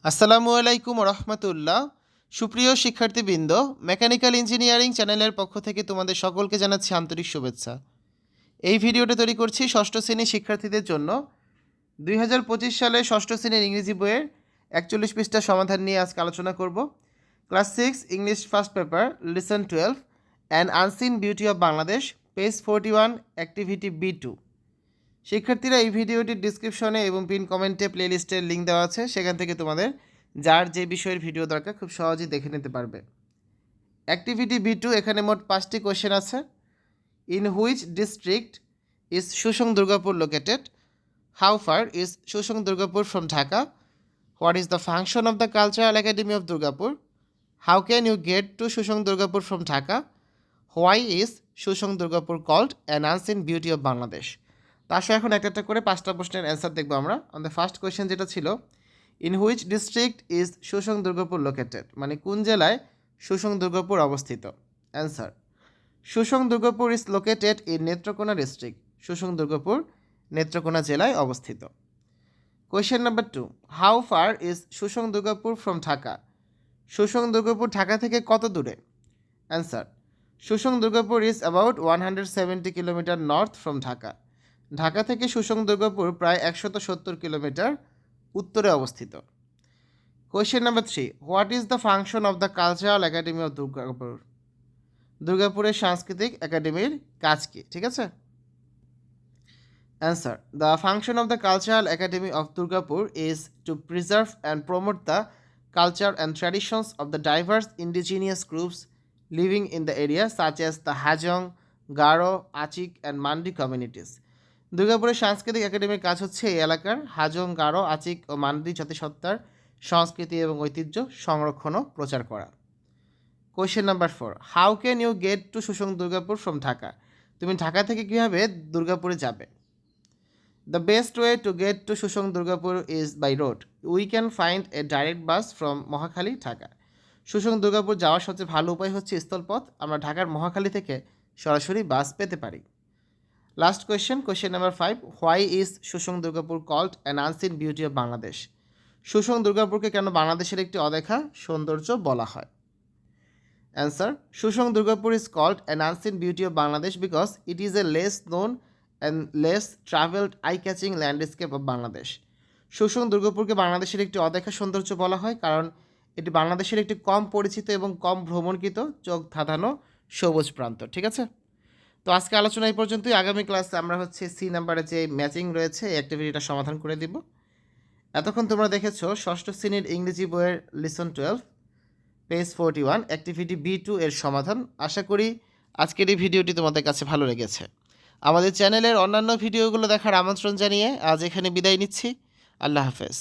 আসসালামু আলাইকুম রহমতুল্লাহ। সুপ্রিয় শিক্ষার্থীবৃন্দ, মেকানিক্যাল ইঞ্জিনিয়ারিং চ্যানেলের পক্ষ থেকে তোমাদের সকলকে জানাচ্ছি আন্তরিক শুভেচ্ছা। এই ভিডিওটা তৈরি করছি ষষ্ঠ শ্রেণীর শিক্ষার্থীদের জন্য। 2025 সালে ষষ্ঠ শ্রেণীর ইংরেজি বইয়ের 41 পৃষ্ঠা সমাধান নিয়ে আজকে আলোচনা করব। Class 6 English first paper lesson 12 an unseen beauty of Bangladesh, page 41, activity B2। শিক্ষার্থীরা এই ভিডিওটির ডিসক্রিপশনে এবং পিন কমেন্টে প্লেলিস্টের লিঙ্ক দেওয়া আছে, সেখান থেকে তোমাদের যার যে বিষয়ের ভিডিও দরকার খুব সহজেই দেখে নিতে পারবে। অ্যাক্টিভিটি B2, এখানে মোট 5টি কোশ্চেন আছে। In which district is Susang Durgapur located? How far is Susang Durgapur from Dhaka? What is the function of the cultural academy of Durgapur? How can you get to Susang Durgapur from Dhaka? Why is Susang Durgapur called an unseen beauty of Bangladesh? তা আসলে এখন একটা একটা করে 5টা প্রশ্নের answer দেখবো আমরা। অন দ্য ফার্স্ট কোয়েশ্চেন যেটা ছিল, in which district is Susang Durgapur located, মানে কোন জেলায় শুসং দুর্গাপুর অবস্থিত? Answer, Susang Durgapur is located in Netrokona district. Susang Durgapur Netrokona জেলায় অবস্থিত। Question number 2, how far is Susang Durgapur from Dhaka? Susang Durgapur Dhaka থেকে কত দূরে? Answer, Susang Durgapur is about 170 kilometre north from Dhaka. Dhaka থেকে শুসং দুর্গাপুর প্রায় 170 কিলোমিটার উত্তরে অবস্থিত। Question number 3, what is the function of the cultural academy of Durgapur? দুর্গাপুরের সাংস্কৃতিক একাডেমির কাজ কি? ঠিক আছে। Answer, the function of the cultural academy of Durgapur is two preserve and promote the culture and traditions of the diverse indigenous groups living in the area such as the Hajong, Garo, Achik and mandi communities. দুর্গাপুরের সাংস্কৃতিক একাডেমির কাজ হচ্ছে এই এলাকার হাজং, গারো, আচিক ও মান্ডি জাতিসত্তার সংস্কৃতি এবং ঐতিহ্য সংরক্ষণ ও প্রচার করা। Question number 4, how can you get to Susang Durgapur from Dhaka? তুমি ঢাকা থেকে কীভাবে দুর্গাপুরে যাবে? The best way to get to Susang Durgapur is by road. We can find a direct bus from Mohakhali, Dhaka. Susang Durgapur যাওয়ার সবচেয়ে ভালো উপায় হচ্ছে স্থলপথ। আমরা ঢাকার মহাখালী থেকে সরাসরি বাস পেতে পারি। Last question, question number 5, why is Susang Durgapur called an unseen beauty of Bangladesh? Susang দুর্গাপুরকে কেন বাংলাদেশের একটি অদেখা সৌন্দর্য বলা হয়? Answer, Susang Durgapur is called an unseen beauty of Bangladesh because it is a less known and less travelled eye catching landscape of Bangladesh. Susang দুর্গাপুরকে বাংলাদেশের একটি অদেখা সৌন্দর্য বলা হয় কারণ এটি বাংলাদেশের একটি কম পরিচিত এবং কম ভ্রমণকৃত চোখ ধাঁধানো সবুজ প্রান্ত। ঠিক আছে, তো আজকে আলোচনা এই পর্যন্তই। আগামী ক্লাসে আমরা হচ্ছে সি নাম্বারে যে ম্যাচিং রয়েছে এই অ্যাক্টিভিটিটা সমাধান করে দিব। এতক্ষণ তোমরা দেখেছো ষষ্ঠ শ্রেণীর ইংরেজি বইয়ের লিসন 12 পেজ 41 অ্যাক্টিভিটি B2 এর সমাধান। আশা করি আজকের এই ভিডিওটি তোমাদের কাছে ভালো লেগেছে। আমাদের চ্যানেলের অন্যান্য ভিডিওগুলো দেখার আমন্ত্রণ জানিয়ে আজ এখানে বিদায় নিচ্ছি। আল্লাহ হাফেজ।